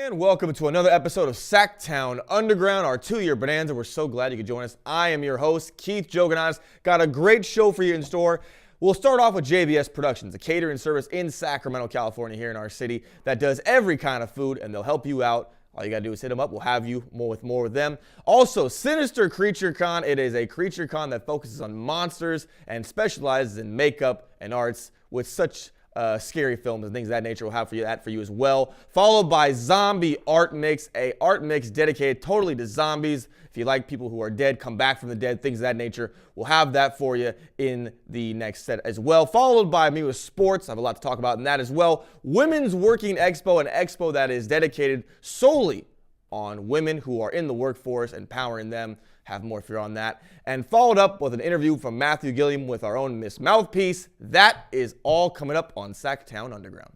And welcome to another episode of SacTown Underground, our 2-year bonanza. We're so glad you could join us. I am your host, Keith Joganas. Got a great show for you in store. We'll start off with JBS Productions, a catering service in Sacramento, California, here in our city that does every kind of food, and they'll help you out. All you got to do is hit them up. We'll have you more with them. Also, Sinister Creature Con. It is a creature con that focuses on monsters and specializes in makeup and arts with such scary films and things of that nature. We'll have that for you as well. Followed by Zombie Art Mix, a art mix dedicated totally to zombies. If you like people who are dead, come back from the dead, things of that nature, we'll have that for you in the next set as well. Followed by me with sports. I have a lot to talk about in that as well. Women's Working Expo, an expo that is dedicated solely on women who are in the workforce, empowering them. Have more for you on that. And followed up with an interview from Matthew Gilliam with our own Ms Mouthpeace. That is all coming up on SacTown Underground.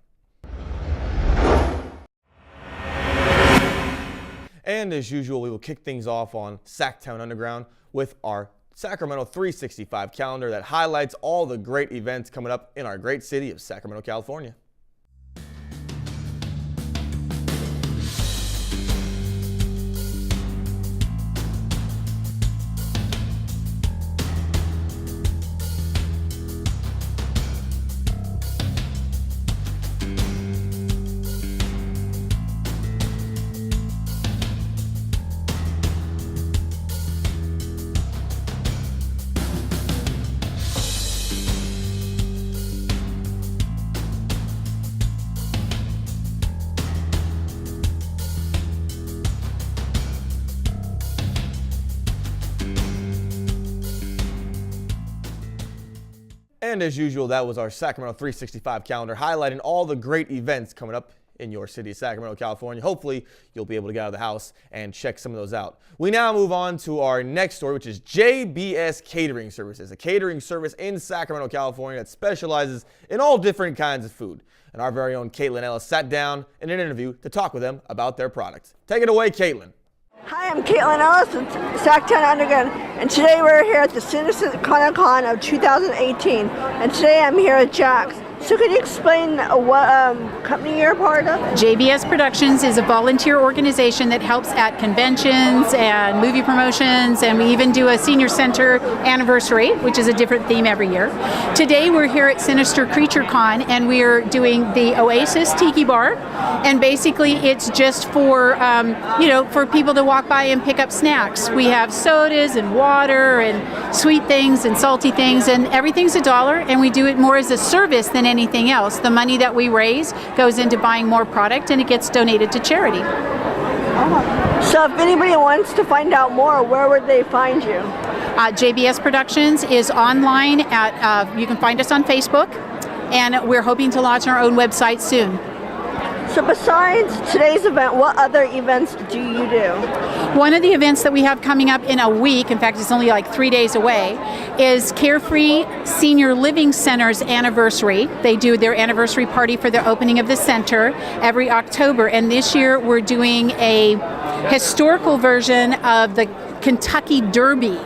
And as usual, we will kick things off on SacTown Underground with our Sacramento 365 calendar that highlights all the great events coming up in our great city of Sacramento, California. And as usual, that was our Sacramento 365 calendar highlighting all the great events coming up in your city, Sacramento, California. Hopefully, you'll be able to get out of the house and check some of those out. We now move on to our next story, which is JBS Catering Services, a catering service in Sacramento, California that specializes in all different kinds of food. And our very own Caitlin Ellis sat down in an interview to talk with them about their products. Take it away, Caitlin. Hi, I'm Caitlin Ellis with SacTown Underground, and today we're here at the Sinister Con of 2018, and today I'm here with Jax. So could you explain what company you're a part of? JBS Productions is a volunteer organization that helps at conventions and movie promotions, and we even do a senior center anniversary, which is a different theme every year. Today we're here at Sinister Creature Con, and we're doing the Oasis Tiki Bar, and basically it's just for for people to walk by and pick up snacks. We have sodas and water and sweet things and salty things, and everything's $1, and we do it more as a service than anything else. The money that we raise goes into buying more product, and it gets donated to charity. So if anybody wants to find out more, where would they find you? JBS Productions is online at, you can find us on Facebook, and we're hoping to launch our own website soon. So besides today's event, what other events do you do? One of the events that we have coming up in a week, in fact it's only like 3 days away, is Carefree Senior Living Center's anniversary. They do their anniversary party for the opening of the center every October, and this year we're doing a historical version of the Kentucky Derby.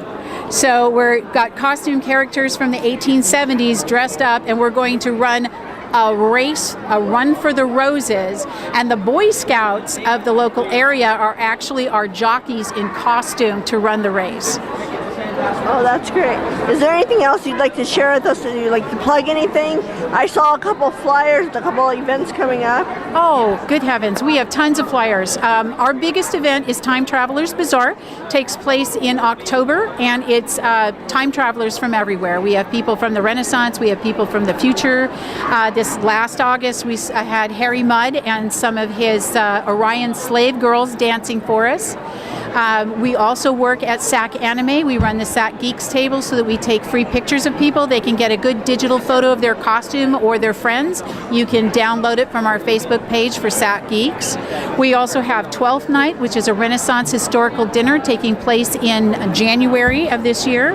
So we've got costume characters from the 1870s dressed up, and we're going to run a race, a run for the roses, and the Boy Scouts of the local area are actually our jockeys in costume to run the race. Oh, that's great. Is there anything else you'd like to share with us? Would you like to plug anything? I saw a couple flyers, a couple events coming up. Oh, good heavens. We have tons of flyers. Our biggest event is Time Travelers Bazaar. Takes place in October, and it's time travelers from everywhere. We have people from the Renaissance. We have people from the future. This last August, we had Harry Mudd and some of his Orion slave girls dancing for us. We also work at Sac Anime. We run the Sac Geeks table so that we take free pictures of people. They can get a good digital photo of their costume or their friends. You can download it from our Facebook page for Sac Geeks. We also have 12th Night, which is a Renaissance historical dinner taking place in January of this year.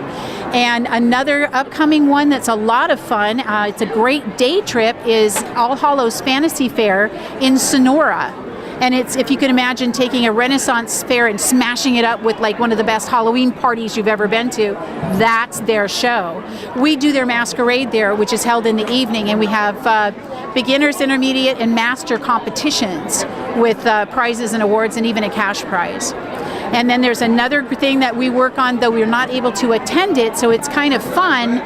And another upcoming one that's a lot of fun, it's a great day trip, is All Hallows Fantasy Fair in Sonora. And it's, if you can imagine taking a Renaissance fair and smashing it up with like one of the best Halloween parties you've ever been to, that's their show. We do their masquerade there, which is held in the evening, and we have beginners, intermediate, and master competitions with prizes and awards and even a cash prize. And then there's another thing that we work on, though we're not able to attend it, so it's kind of fun,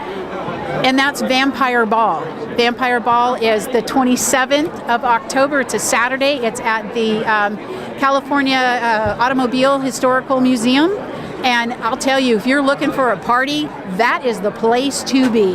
and that's Vampire Ball. Vampire Ball is the 27th of October. It's a Saturday. It's at the California Automobile Historical Museum. And I'll tell you, if you're looking for a party, that is the place to be.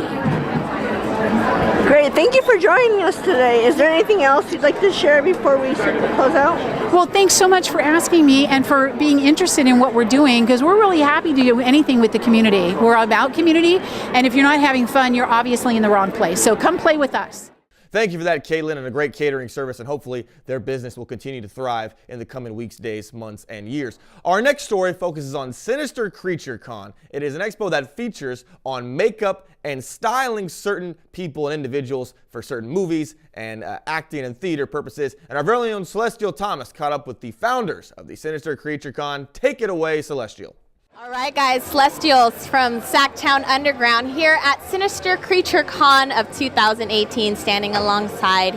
Great, thank you for joining us today. Is there anything else you'd like to share before we close out? Well, thanks so much for asking me and for being interested in what we're doing, because we're really happy to do anything with the community. We're about community, and if you're not having fun, you're obviously in the wrong place. So come play with us. Thank you for that, Caitlin, and a great catering service, and hopefully their business will continue to thrive in the coming weeks, days, months, and years. Our next story focuses on Sinister Creature Con. It is an expo that features on makeup and styling certain people and individuals for certain movies and acting and theater purposes. And our very own Celestial Thomas caught up with the founders of the Sinister Creature Con. Take it away, Celestial. All right, guys, Celestials from SacTown Underground here at Sinister Creature Con of 2018, standing alongside.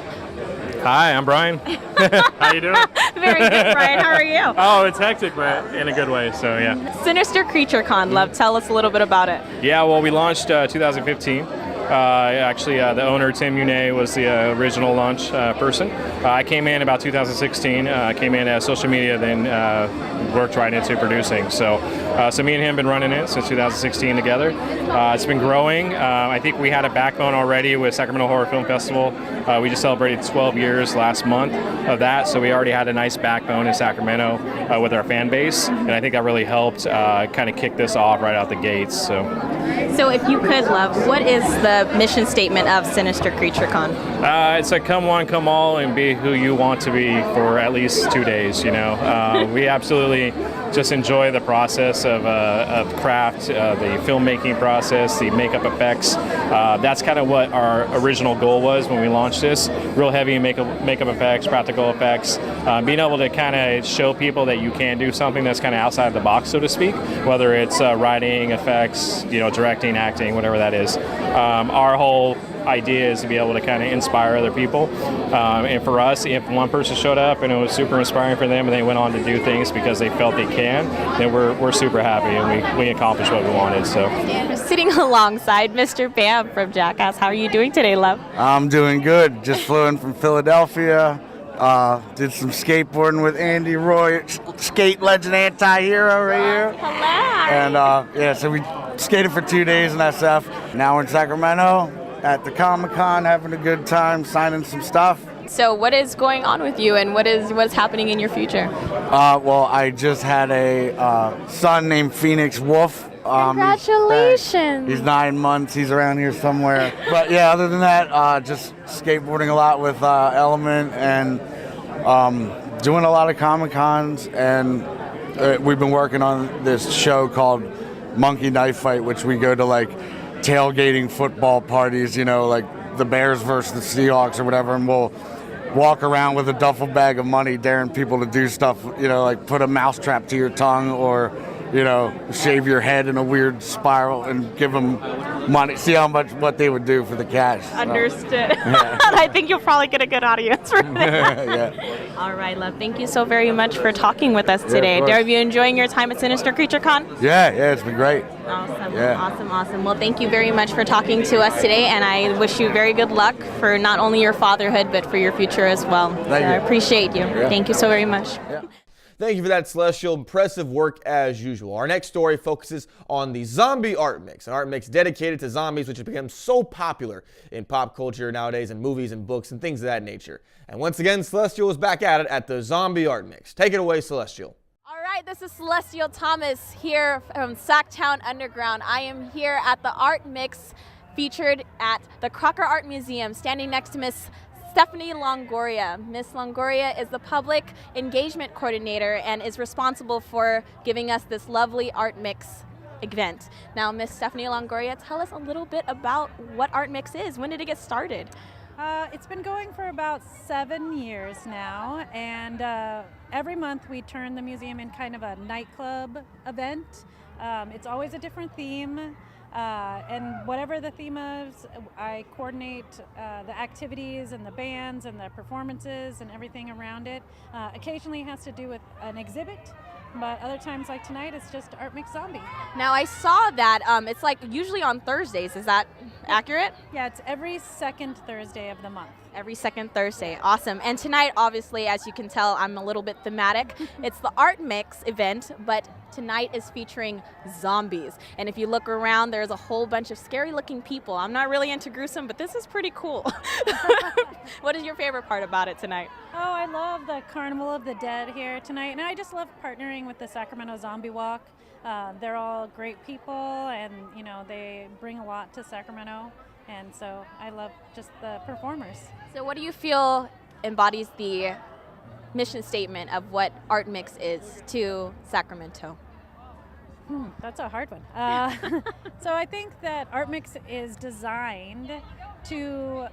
Hi, I'm Brian. How you doing? Very good, Brian. How are you? Oh, it's hectic, but in a good way, so yeah. Sinister Creature Con, love, tell us a little bit about it. Yeah, well, we launched 2015. Actually, the owner, Tim Une, was the original launch person. I came in about 2016, came in as social media, then worked right into producing. So me and him have been running it since 2016 together. It's been growing. I think we had a backbone already with Sacramento Horror Film Festival. We just celebrated 12 years last month of that, so we already had a nice backbone in Sacramento with our fan base, and I think that really helped kind of kick this off right out the gates. So if you could, love, what is the mission statement of Sinister Creature Con? It's like come one, come all, and be who you want to be for at least 2 days. You know, we absolutely just enjoy the process of craft, the filmmaking process, the makeup effects. That's kind of what our original goal was when we launched this. Real heavy makeup effects, practical effects, being able to kind of show people that you can do something that's kind of outside the box, so to speak, whether it's writing, effects, you know, directing, acting, whatever that is. Our whole idea is to be able to kind of inspire other people, and for us, if one person showed up and it was super inspiring for them and they went on to do things because they felt they can, then we're super happy and we accomplished what we wanted. So Sitting alongside Mr. Bam from Jackass. How are you doing today, love? I'm doing good. Just flew in from Philadelphia. Did some skateboarding with Andy Roy, skate legend anti-hero right here. Hello. And so we skated for 2 days in SF. Now we're in Sacramento at the Comic-Con, having a good time, signing some stuff. So what is going on with you, and what's happening in your future? Well, I just had a son named Phoenix Wolf. Congratulations. He's 9 months. He's around here somewhere. But yeah, other than that, just skateboarding a lot with Element and doing a lot of Comic-Cons. And we've been working on this show called Monkey Knife Fight, which we go to like tailgating football parties, you know, like the Bears versus the Seahawks or whatever, and we'll walk around with a duffel bag of money daring people to do stuff, you know, like put a mousetrap to your tongue or, you know, shave your head in a weird spiral and give them money, see what they would do for the cash. Understood. Yeah. I think you'll probably get a good audience from that. Yeah. All right, love. Thank you so very much for talking with us today. of course. Are you enjoying your time at Sinister Creature Con? Yeah, it's been great. Awesome, Yeah. awesome. Well, thank you very much for talking to us today, and I wish you very good luck for not only your fatherhood, but for your future as well. Thank you. I appreciate you. Yeah. Thank you so very much. Yeah. Thank you for that, Celestial. Impressive work as usual. Our next story focuses on the zombie art mix, an art mix dedicated to zombies, which has become so popular in pop culture nowadays, in movies and books and things of that nature. And once again, Celestial is back at it at the zombie art mix. Take it away, Celestial. All right, this is Celestial Thomas here from SacTown Underground. I am here at the art mix featured at the Crocker Art Museum, standing next to Ms. Stephanie Longoria. Ms. Longoria is the public engagement coordinator and is responsible for giving us this lovely art mix event. Now, Ms. Stephanie Longoria, tell us a little bit about what art mix is. When did it get started? It's been going for about 7 years now, and every month we turn the museum in kind of a nightclub event. It's always a different theme, and whatever the theme is, I coordinate the activities and the bands and the performances and everything around it. Occasionally it has to do with an exhibit, but other times like tonight it's just Art Mix Zombie. Now I saw that it's like usually on Thursdays. Is that accurate? Yeah, it's every second Thursday of the month. Every second Thursday. Awesome. And tonight, obviously, as you can tell, I'm a little bit thematic. It's the Art Mix event, but tonight is featuring zombies. And if you look around, there's a whole bunch of scary looking people. I'm not really into gruesome, but this is pretty cool. What is your favorite part about it tonight? Oh, I love the Carnival of the Dead here tonight, and I just love partnering with the Sacramento Zombie Walk. They're all great people, and they bring a lot to Sacramento, and so I love just the performers. So what do you feel embodies the mission statement of what Art Mix is to Sacramento? That's a hard one. So I think that Art Mix is designed to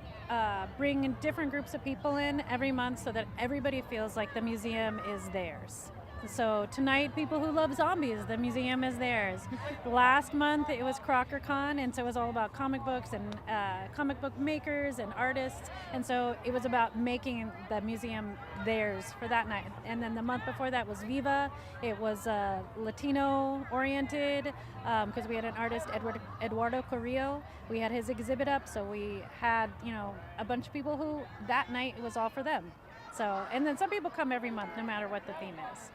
bring different groups of people in every month so that everybody feels like the museum is theirs. So tonight, people who love zombies, the museum is theirs. Last month, it was CrockerCon, and so it was all about comic books and comic book makers and artists, and so it was about making the museum theirs for that night. And then the month before that was Viva. It was Latino-oriented because we had an artist, Eduardo Carrillo. We had his exhibit up, so we had a bunch of people who that night it was all for them. So, and then some people come every month, no matter what the theme is.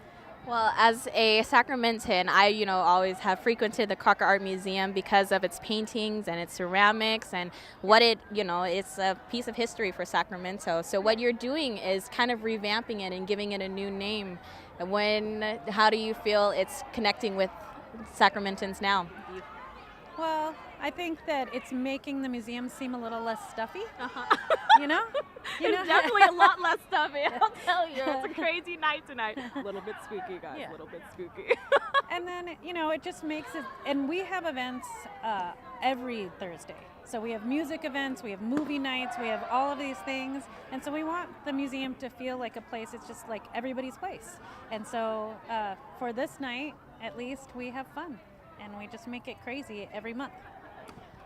Well, as a Sacramentan, I, always have frequented the Crocker Art Museum because of its paintings and its ceramics and what it's a piece of history for Sacramento. So what you're doing is kind of revamping it and giving it a new name. How do you feel it's connecting with Sacramentans now? Well, I think that it's making the museum seem a little less stuffy. It's definitely a lot less stuffy, I'll tell you. It's a crazy night tonight. A little bit spooky, guys, a little bit spooky. And then, it just makes it, and we have events every Thursday. So we have music events, we have movie nights, we have all of these things. And so we want the museum to feel like a place, it's just like everybody's place. And so for this night, at least, we have fun. And we just make it crazy every month.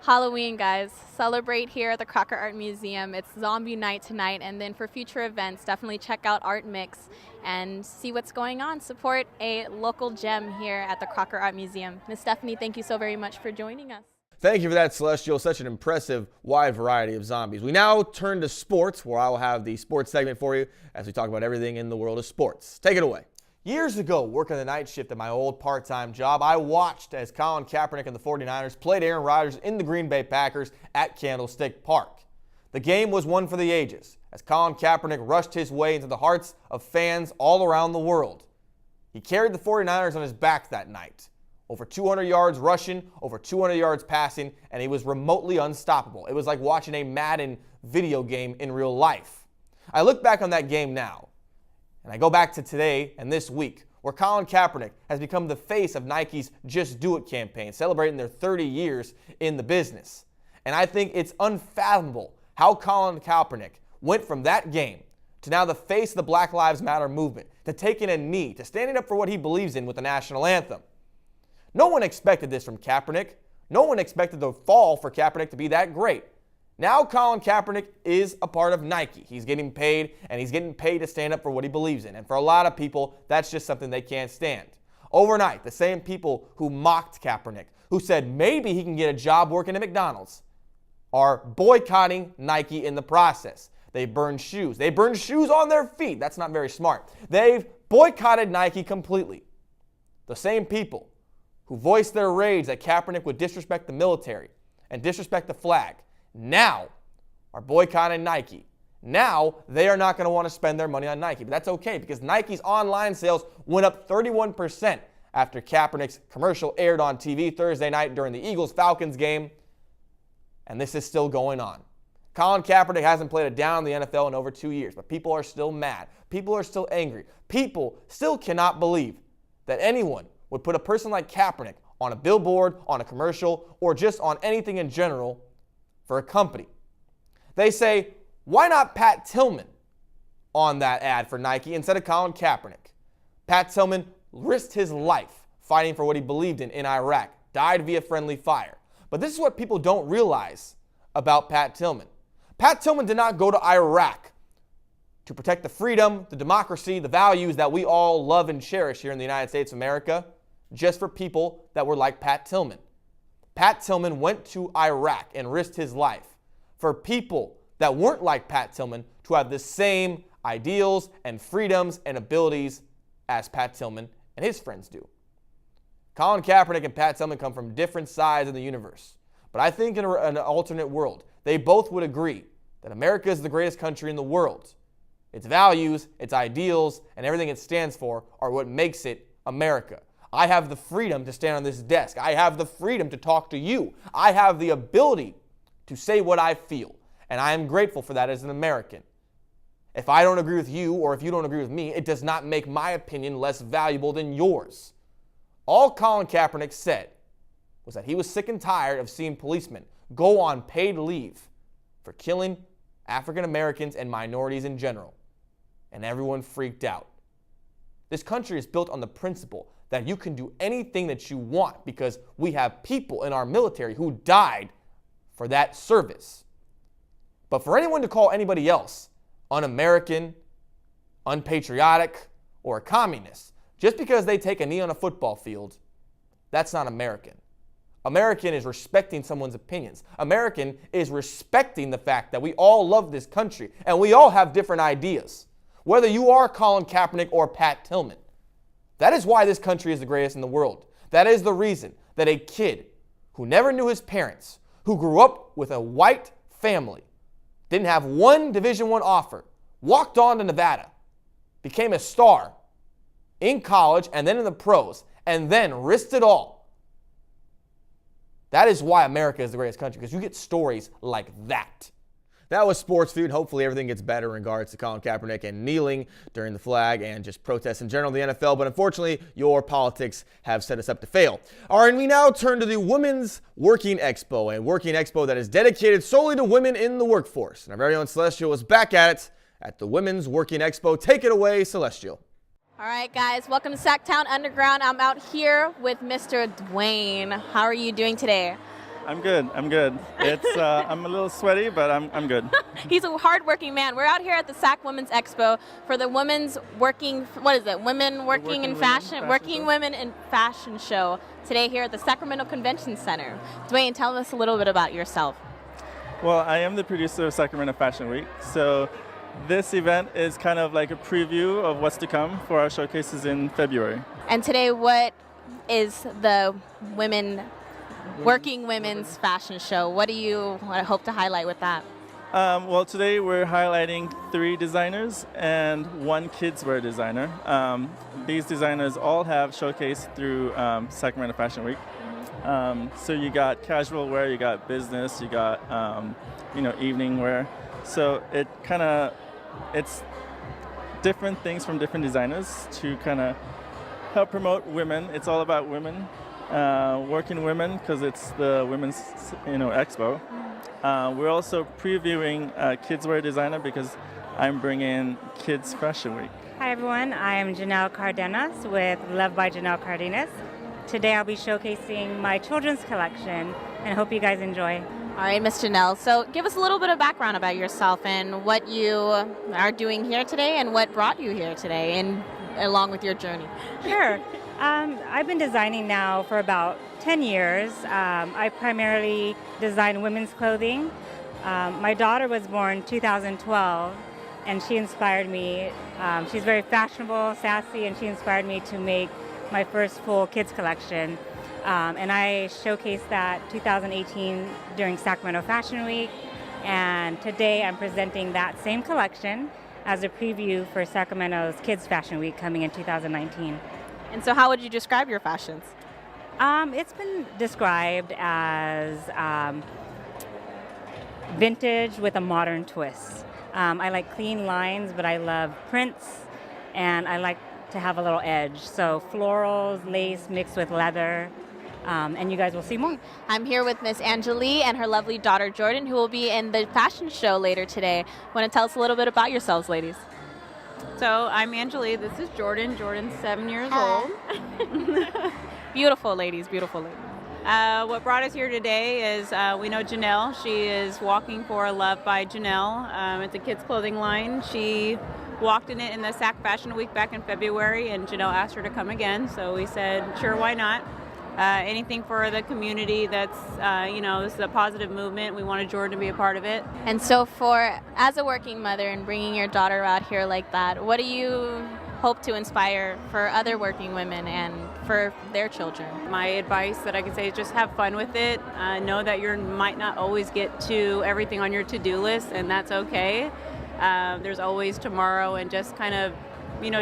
Halloween, guys. Celebrate here at the Crocker Art Museum. It's Zombie Night tonight, and then for future events, definitely check out Art Mix and see what's going on. Support a local gem here at the Crocker Art Museum. Ms. Stephanie, thank you so very much for joining us. Thank you for that, Celestial. Such an impressive, wide variety of zombies. We now turn to sports, where I will have the sports segment for you as we talk about everything in the world of sports. Take it away. Years ago, working the night shift at my old part-time job, I watched as Colin Kaepernick and the 49ers played Aaron Rodgers in the Green Bay Packers at Candlestick Park. The game was one for the ages, as Colin Kaepernick rushed his way into the hearts of fans all around the world. He carried the 49ers on his back that night. Over 200 yards rushing, over 200 yards passing, and he was remotely unstoppable. It was like watching a Madden video game in real life. I look back on that game now, and I go back to today and this week, where Colin Kaepernick has become the face of Nike's Just Do It campaign, celebrating their 30 years in the business. And I think it's unfathomable how Colin Kaepernick went from that game to now the face of the Black Lives Matter movement, to taking a knee, to standing up for what he believes in with the national anthem. No one expected this from Kaepernick. No one expected the fall for Kaepernick to be that great. Now Colin Kaepernick is a part of Nike. He's getting paid, and he's getting paid to stand up for what he believes in. And for a lot of people, that's just something they can't stand. Overnight, the same people who mocked Kaepernick, who said maybe he can get a job working at McDonald's, are boycotting Nike in the process. They burned shoes. They burned shoes on their feet. That's not very smart. They've boycotted Nike completely. The same people who voiced their rage that Kaepernick would disrespect the military and disrespect the flag now are boycotting Nike. Now they are not going to want to spend their money on Nike. But that's okay, because Nike's online sales went up 31% after Kaepernick's commercial aired on TV Thursday night during the Eagles-Falcons game. And this is still going on. Colin Kaepernick hasn't played a down in the NFL in over 2 years, but people are still mad. People are still angry. People still cannot believe that anyone would put a person like Kaepernick on a billboard, on a commercial, or just on anything in general for a company. They say, Why not Pat Tillman on that ad for Nike instead of Colin Kaepernick? Pat Tillman risked his life fighting for what he believed in Iraq, died via friendly fire. But this is what people don't realize about Pat Tillman. Pat Tillman did not go to Iraq to protect the freedom, the democracy, the values that we all love and cherish here in the United States of America, just for people that were like Pat Tillman. Pat Tillman went to Iraq and risked his life for people that weren't like Pat Tillman to have the same ideals and freedoms and abilities as Pat Tillman and his friends do. Colin Kaepernick and Pat Tillman come from different sides of the universe. But I think in an alternate world, they both would agree that America is the greatest country in the world. Its values, its ideals, and everything it stands for are what makes it America. I have the freedom to stand on this desk. I have the freedom to talk to you. I have the ability to say what I feel. And I am grateful for that as an American. If I don't agree with you or if you don't agree with me, it does not make my opinion less valuable than yours. All Colin Kaepernick said was that he was sick and tired of seeing policemen go on paid leave for killing African Americans and minorities in general. And everyone freaked out. This country is built on the principle that you can do anything that you want because we have people in our military who died for that service. But for anyone to call anybody else un-American, unpatriotic, or a communist just because they take a knee on a football field, that's not American. American is respecting someone's opinions. American is respecting the fact that we all love this country and we all have different ideas. Whether you are Colin Kaepernick or Pat Tillman. That is why this country is the greatest in the world. That is the reason that a kid who never knew his parents, who grew up with a white family, didn't have one Division I offer, walked on to Nevada, became a star in college and then in the pros, and then risked it all. That is why America is the greatest country, because you get stories like that. That was Sports Food. Hopefully everything gets better in regards to Colin Kaepernick and kneeling during the flag and just protests in general in the NFL. But unfortunately, your politics have set us up to fail. All right, and we now turn to the Women's Working Expo, a working expo that is dedicated solely to women in the workforce. And our very own Celestial is back at it at the Women's Working Expo. Take it away, Celestial. All right, guys, welcome to SacTown Underground. I'm out here with Mr. Dwayne. How are you doing today? I'm good. It's I'm a little sweaty, but I'm good. He's a hardworking man. We're out here at the Sac Women's Expo for the Women's Working, what is it? Women Working in Fashion, Working Women in Fashion Show today here at the Sacramento Convention Center. Dwayne, tell us a little bit about yourself. Well, I am the producer of Sacramento Fashion Week, so this event is kind of like a preview of what's to come for our showcases in February. And today, what is the Working Women's Fashion Show? What do you hope to highlight with that? Well, today we're highlighting 3 designers and 1 kids wear designer. These designers all have showcased through Sacramento Fashion Week. So you got casual wear, you got business, you got evening wear. So it's different things from different designers to kind of help promote women. It's all about women. Working women, because it's the women's expo. We're also previewing kids wear designer because I'm bringing Kids Fashion Week. Hi everyone, I'm Janelle Cardenas with Love by Janelle Cardenas. Today I'll be showcasing my children's collection and hope you guys enjoy. All right, Ms. Janelle, so give us a little bit of background about yourself and what you are doing here today and what brought you here today and along with your journey. Sure. I've been designing now for about 10 years. I primarily design women's clothing. My daughter was born 2012, and she inspired me. She's very fashionable, sassy, and she inspired me to make my first full kids collection. And I showcased that 2018 during Sacramento Fashion Week. And today I'm presenting that same collection as a preview for Sacramento's Kids Fashion Week coming in 2019. And so how would you describe your fashions? It's been described as vintage with a modern twist. I like clean lines, but I love prints, and I like to have a little edge. So florals, lace mixed with leather, and you guys will see more. I'm here with Miss Angelique and her lovely daughter Jordan, who will be in the fashion show later today. Want to tell us a little bit about yourselves, ladies? So I'm Angelique. This is Jordan. Jordan's 7 years old. Beautiful ladies, beautiful ladies. What brought us here today is we know Janelle. She is walking for Love by Janelle. It's a kids' clothing line. She walked in it in the Sac Fashion Week back in February, and Janelle asked her to come again. So we said, sure, why not? Anything for the community that's, this is a positive movement. We wanted Jordan to be a part of it. And so as a working mother and bringing your daughter out here like that, what do you hope to inspire for other working women and for their children? My advice that I can say is just have fun with it. Know that you might not always get to everything on your to-do list, and that's okay. There's always tomorrow, and just kind of,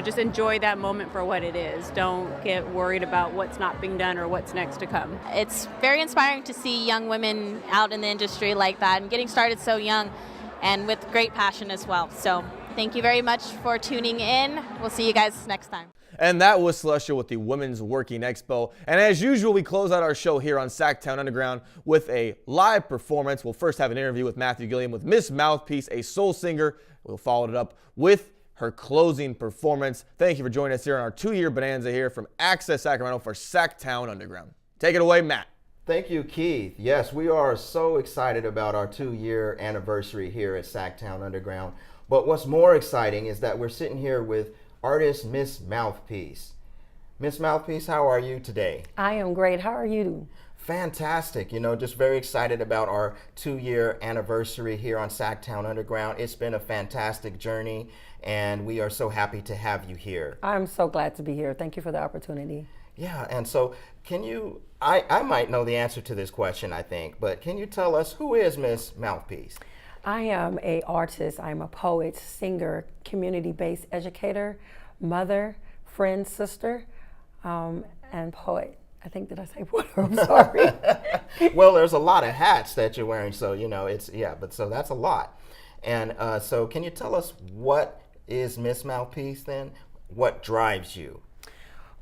just enjoy that moment for what it is. Don't get worried about what's not being done or what's next to come. It's very inspiring to see young women out in the industry like that and getting started so young and with great passion as well. So thank you very much for tuning in. We'll see you guys next time. And that was Celestial with the Women's Working Expo. And as usual, we close out our show here on SacTown Underground with a live performance. We'll first have an interview with Matthew Gilliam with Ms Mouthpeace, a soul singer. We'll follow it up with her closing performance. Thank you for joining us here on our 2-year bonanza here from Access Sacramento for SacTown Underground. Take it away, Matt. Thank you, Keith. Yes, we are so excited about our 2-year anniversary here at SacTown Underground. But what's more exciting is that we're sitting here with artist Ms Mouthpeace. Ms Mouthpeace, how are you today? I am great. How are you? Fantastic. Just very excited about our 2-year anniversary here on SacTown Underground. It's been a fantastic journey, and we are so happy to have you here. I'm so glad to be here. Thank you for the opportunity. Yeah, and so can you, I might know the answer to this question, I think, but can you tell us, who is Ms Mouthpeace? I am an artist. I'm a poet, singer, community-based educator, mother, friend, sister, and poet. I think, did I say what? I'm sorry. Well, there's a lot of hats that you're wearing, so so that's a lot. And so can you tell us, what is Ms Mouthpeace then? What drives you?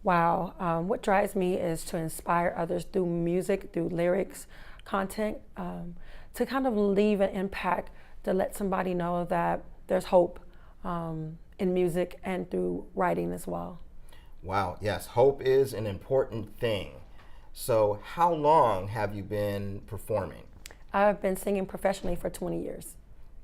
Wow, what drives me is to inspire others through music, through lyrics, content, to kind of leave an impact, to let somebody know that there's hope in music and through writing as well. Wow, yes, hope is an important thing. So how long have you been performing? I've been singing professionally for 20 years.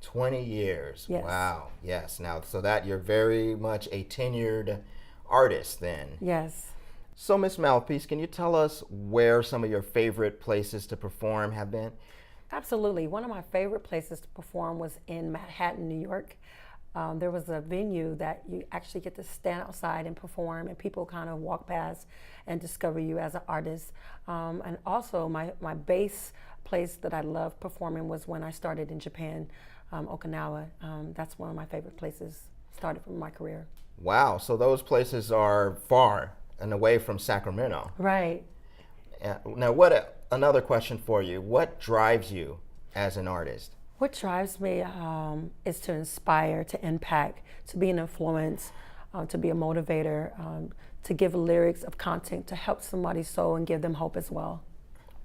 20 years, yes. Wow, yes. Now, so that you're very much a tenured artist then. Yes. So Ms Mouthpeace, can you tell us where some of your favorite places to perform have been? Absolutely. One of my favorite places to perform was in Manhattan, New York. There was a venue that you actually get to stand outside and perform, and people kind of walk past and discover you as an artist. And also my base place that I loved performing was when I started in Japan, Okinawa. That's one of my favorite places, started from my career. Wow, so those places are far and away from Sacramento. Right. Now, another question for you. What drives you as an artist? What drives me is to inspire, to impact, to be an influence, to be a motivator, to give lyrics of content to help somebody's soul and give them hope as well.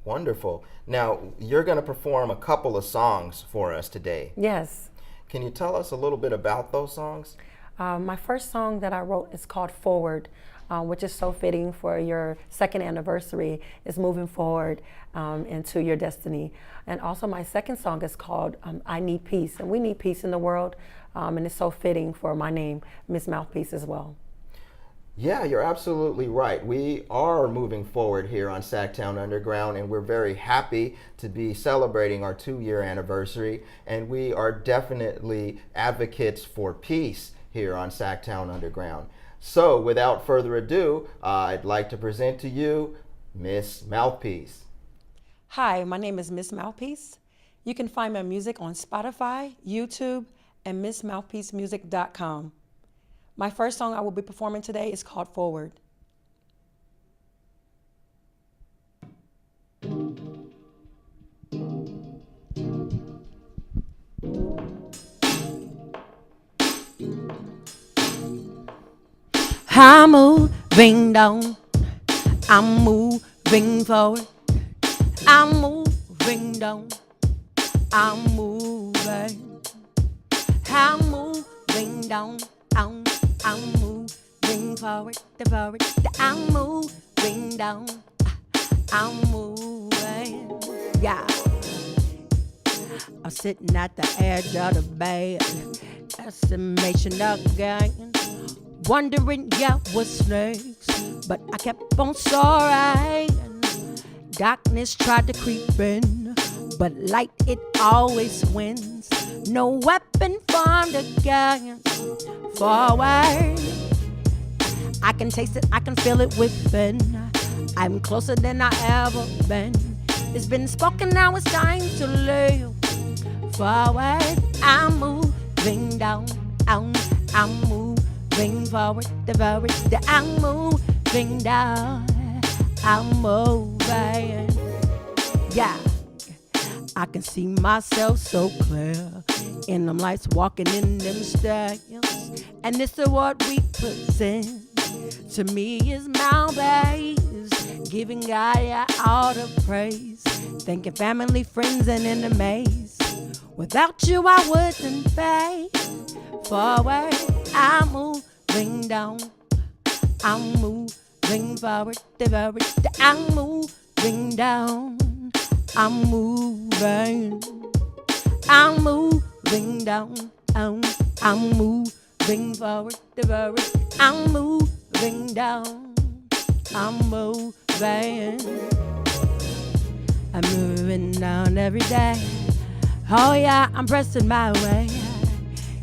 Wonderful. Now, you're going to perform a couple of songs for us today. Yes. Can you tell us a little bit about those songs? My first song that I wrote is called Forward, which is so fitting for your 2nd anniversary, is moving forward into your destiny. And also my second song is called I Need Peace, and we need peace in the world, and it's so fitting for my name, Ms Mouthpeace, as well. Yeah, you're absolutely right. We are moving forward here on SacTown Underground, and we're very happy to be celebrating our 2-year anniversary, and we are definitely advocates for peace here on SacTown Underground. So without further ado, I'd like to present to you Ms Mouthpeace. Hi, my name is Ms Mouthpeace. You can find my music on Spotify, YouTube, and MsMouthpeaceMusic.com. My first song I will be performing today is called Forward. I'm moving down, I'm moving moving forward. I'm moving down. I'm moving. I'm moving down. I'm moving forward. I'm moving down. I'm moving. Yeah. I'm sitting at the edge of the bed. Estimation again. Wondering, yeah, what's next? But I kept on soaring. Darkness tried to creep in, but light, it always wins. No weapon formed against. Forward. I can taste it, I can feel it within. I'm closer than I ever been. It's been spoken, now it's time to live. Forward, I'm moving down. I'm moving forward. I'm moving down. I'm moving. Yeah, I can see myself so clear in them lights, walking in them stairs. And this is what we present. To me is Mouthpeace, giving God all the praise. Thanking family, friends, and enemies. Without you, I wouldn't fade. Forward, I'm moving down. I'm moving forward. I'm moving down. I'm moving. I'm moving down. I'm moving forward. I'm moving down. I'm moving. I'm moving down every day. Oh yeah, I'm pressing my way.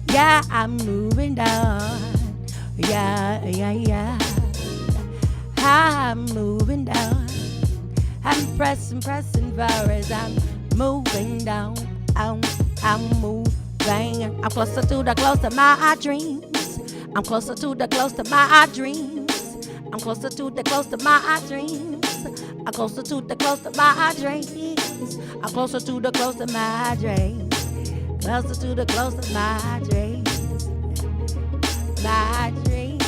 Yeah, I'm moving down. Yeah. I'm moving down. I'm pressing forward. I'm moving down. I'm moving. I'm closer to my dreams. I'm closer to my dreams. I'm closer to my dreams. I'm closer to my dreams. I'm closer to my dreams. Closer to my dreams. My dreams.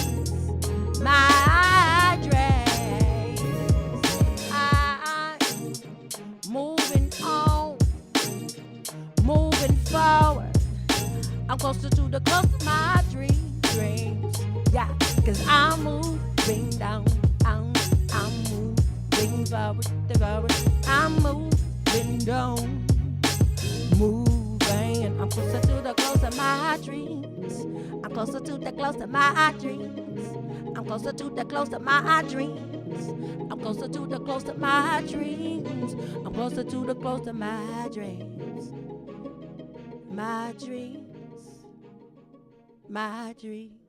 My dreams. I'm moving on. Moving forward. I'm closer to my dreams. Yeah, 'cause I'm moving down. I'm moving forward. I'm moving down. Moving. I'm closer to my dreams. I'm closer to my dreams. I'm closer to my dreams. I'm closer to my dreams. I'm closer to my dreams. My dreams. My dreams.